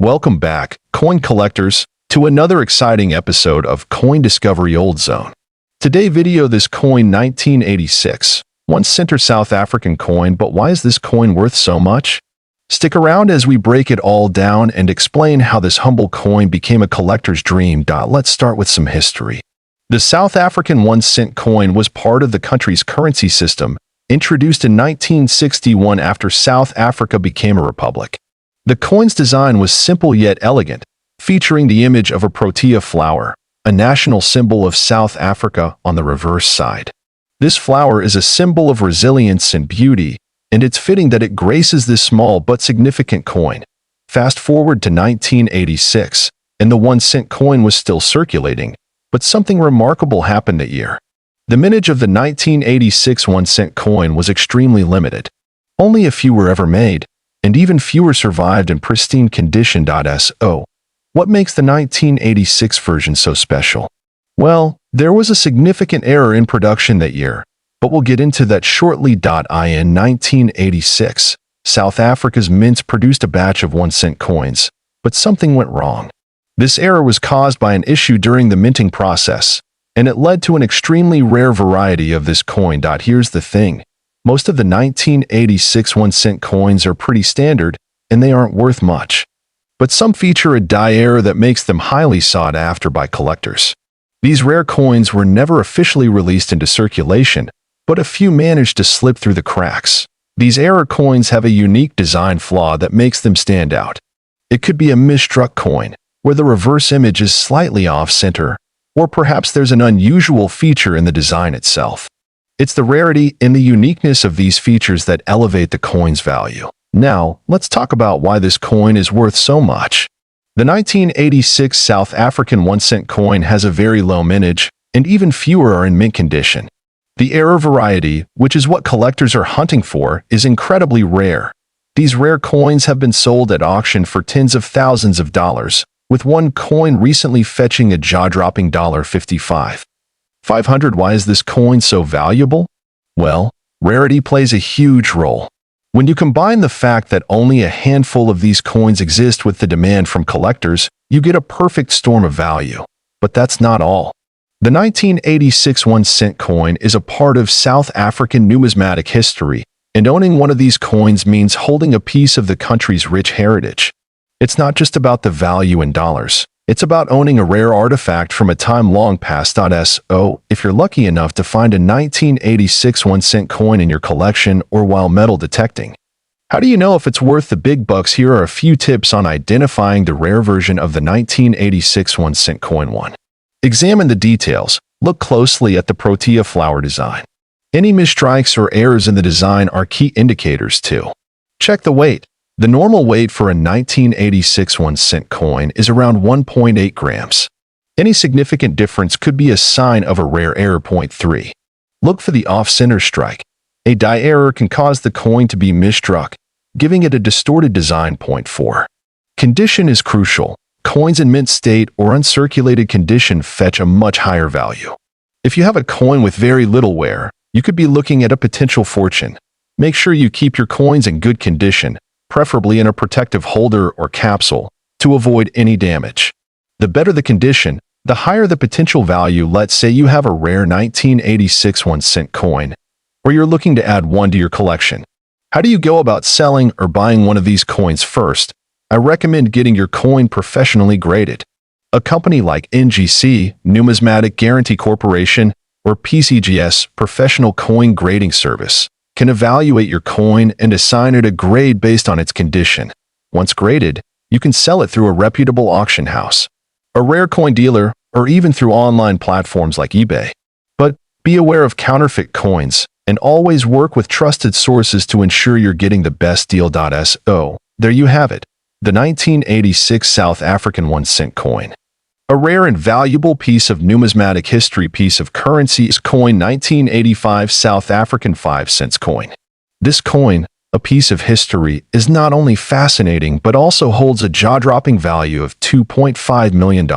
Welcome back, coin collectors, to another exciting episode of Coin Discovery Old Zone. Today video this coin 1986, 1 cent South African coin, but why is this coin worth so much? Stick around as we break it all down and explain how this humble coin became a collector's dream. Let's start with some history. The South African 1 cent coin was part of the country's currency system, introduced in 1961 after South Africa became a republic. The coin's design was simple yet elegant, featuring the image of a protea flower, a national symbol of South Africa, on the reverse side. This flower is a symbol of resilience and beauty, and it's fitting that it graces this small but significant coin. Fast forward to 1986, and the 1 cent coin was still circulating, but something remarkable happened that year. The mintage of the 1986 1 cent coin was extremely limited. Only a few were ever made, and even fewer survived in pristine condition. So, what makes the 1986 version so special? Well, there was a significant error in production that year, but we'll get into that shortly. In 1986, South Africa's mints produced a batch of 1 cent coins, but something went wrong. This error was caused by an issue during the minting process, and it led to an extremely rare variety of this coin. Here's the thing. Most of the 1986 1 cent coins are pretty standard, and they aren't worth much. But some feature a die error that makes them highly sought after by collectors. These rare coins were never officially released into circulation, but a few managed to slip through the cracks. These error coins have a unique design flaw that makes them stand out. It could be a misstruck coin, where the reverse image is slightly off-center, or perhaps there's an unusual feature in the design itself. It's the rarity and the uniqueness of these features that elevate the coin's value. Now, let's talk about why this coin is worth so much. The 1986 South African 1 cent coin has a very low mintage, and even fewer are in mint condition. The error variety, which is what collectors are hunting for, is incredibly rare. These rare coins have been sold at auction for tens of thousands of dollars, with one coin recently fetching a jaw-dropping $55. 500. Why is this coin so valuable? Well, rarity plays a huge role. When you combine the fact that only a handful of these coins exist with the demand from collectors, you get a perfect storm of value. But that's not all. The 1986 1 cent coin is a part of South African numismatic history, and owning one of these coins means holding a piece of the country's rich heritage. It's not just about the value in dollars. It's about owning a rare artifact from a time long past. So, if you're lucky enough to find a 1986 1 cent coin in your collection or while metal detecting. How do you know if it's worth the big bucks? Here are a few tips on identifying the rare version of the 1986 1 cent coin. 1. Examine the details. Look closely at the protea flower design. Any misstrikes or errors in the design are key indicators. 2. Check the weight. The normal weight for a 1986 1 cent coin is around 1.8 grams. Any significant difference could be a sign of a rare error. 3. Look for the off-center strike. A die error can cause the coin to be misstruck, giving it a distorted design. 4. Condition is crucial. Coins in mint state or uncirculated condition fetch a much higher value. If you have a coin with very little wear, you could be looking at a potential fortune. Make sure you keep your coins in good condition, preferably in a protective holder or capsule, to avoid any damage. The better the condition, the higher the potential value. Let's say you have a rare 1986 1 cent coin, or you're looking to add one to your collection. How do you go about selling or buying one of these coins? First, I recommend getting your coin professionally graded. A company like NGC, Numismatic Guarantee Corporation, or PCGS, Professional Coin Grading Service, can evaluate your coin and assign it a grade based on its condition. Once graded, you can sell it through a reputable auction house, a rare coin dealer, or even through online platforms like eBay. But be aware of counterfeit coins, and always work with trusted sources to ensure you're getting the best deal. So, there you have it, the 1986 South African 1 cent coin. A rare and valuable piece of numismatic history. Piece of currency is coin 1985 South African 5 cents coin. This coin, a piece of history, is not only fascinating but also holds a jaw-dropping value of $2.5 million.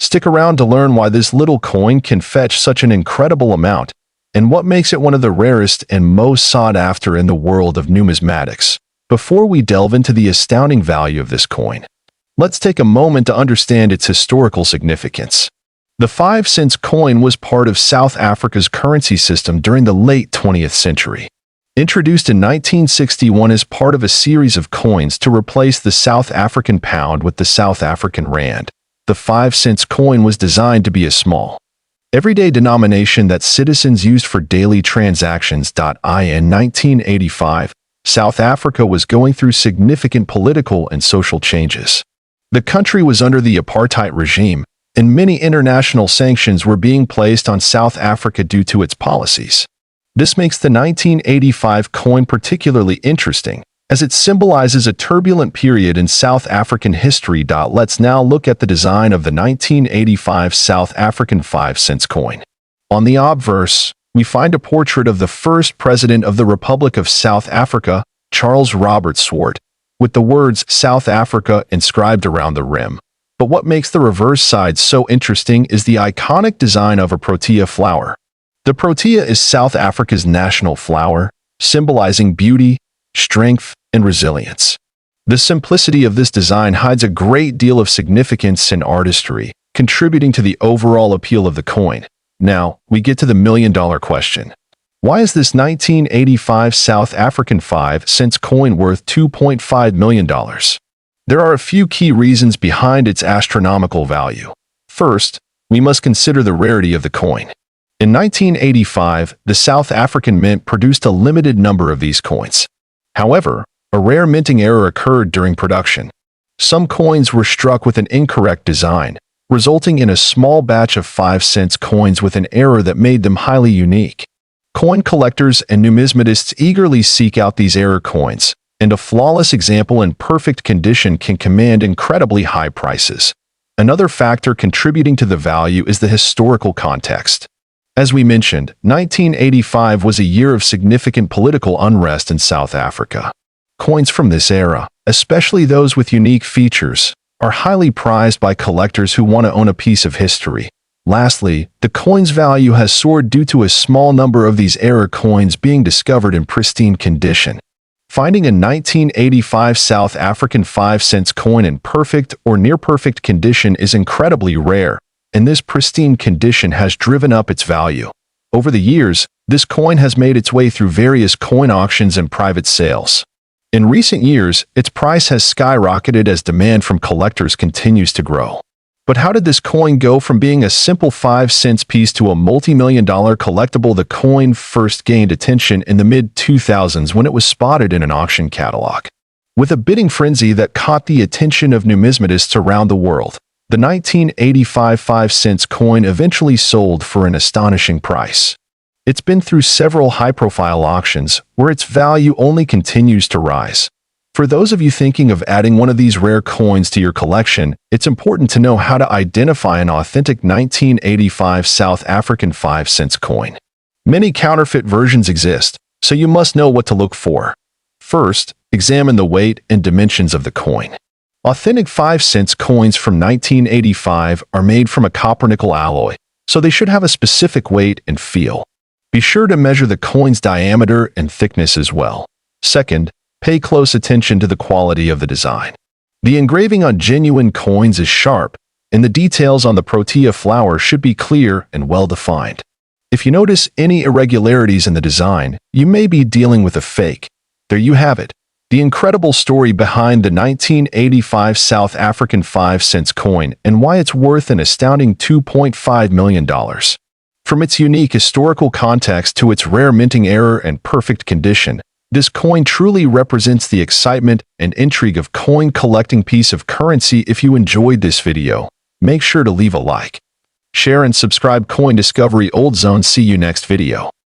Stick around to learn why this little coin can fetch such an incredible amount, and what makes it one of the rarest and most sought after in the world of numismatics. Before we delve into the astounding value of this coin, Let's take a moment to understand its historical significance. The 5-cent coin was part of South Africa's currency system during the late 20th century. Introduced in 1961 as part of a series of coins to replace the South African pound with the South African rand, the 5-cent coin was designed to be a small, everyday denomination that citizens used for daily transactions. In 1985, South Africa was going through significant political and social changes. The country was under the apartheid regime, and many international sanctions were being placed on South Africa due to its policies. This makes the 1985 coin particularly interesting, as it symbolizes a turbulent period in South African history. Let's now look at the design of the 1985 South African 5-cent coin. On the obverse, we find a portrait of the first president of the Republic of South Africa, Charles Robert Swart, with the words South Africa inscribed around the rim. But what makes the reverse side so interesting is the iconic design of a protea flower. The protea is South Africa's national flower, symbolizing beauty, strength, and resilience. The simplicity of this design hides a great deal of significance and artistry, contributing to the overall appeal of the coin. Now, we get to the million-dollar question. Why is this 1985 South African 5-cent coin worth $2.5 million? There are a few key reasons behind its astronomical value. First, we must consider the rarity of the coin. In 1985, the South African Mint produced a limited number of these coins. However, a rare minting error occurred during production. Some coins were struck with an incorrect design, resulting in a small batch of 5-cent coins with an error that made them highly unique. Coin collectors and numismatists eagerly seek out these error coins, and a flawless example in perfect condition can command incredibly high prices. Another factor contributing to the value is the historical context. As we mentioned, 1985 was a year of significant political unrest in South Africa. Coins from this era, especially those with unique features, are highly prized by collectors who want to own a piece of history. Lastly, the coin's value has soared due to a small number of these error coins being discovered in pristine condition. Finding a 1985 South African 5-cent coin in perfect or near-perfect condition is incredibly rare, and this pristine condition has driven up its value. Over the years, this coin has made its way through various coin auctions and private sales. In recent years, its price has skyrocketed as demand from collectors continues to grow. But how did this coin go from being a simple 5-cent piece to a multi-million-dollar collectible? The coin first gained attention in the mid-2000s when it was spotted in an auction catalog. With a bidding frenzy that caught the attention of numismatists around the world, the 1985 5-cent coin eventually sold for an astonishing price. It's been through several high-profile auctions where its value only continues to rise. For those of you thinking of adding one of these rare coins to your collection, it's important to know how to identify an authentic 1985 South African 5-cent coin. Many counterfeit versions exist, so you must know what to look for. First, examine the weight and dimensions of the coin. Authentic 5-cent coins from 1985 are made from a copper-nickel alloy, so they should have a specific weight and feel. Be sure to measure the coin's diameter and thickness as well. Second, pay close attention to the quality of the design. The engraving on genuine coins is sharp, and the details on the protea flower should be clear and well-defined. If you notice any irregularities in the design, you may be dealing with a fake. There you have it. The incredible story behind the 1985 South African 5-cent coin and why it's worth an astounding $2.5 million. From its unique historical context to its rare minting error and perfect condition, this coin truly represents the excitement and intrigue of coin collecting piece of currency. If you enjoyed this video, make sure to leave a like, share and subscribe. Coin Discovery Old Zone. See you next video.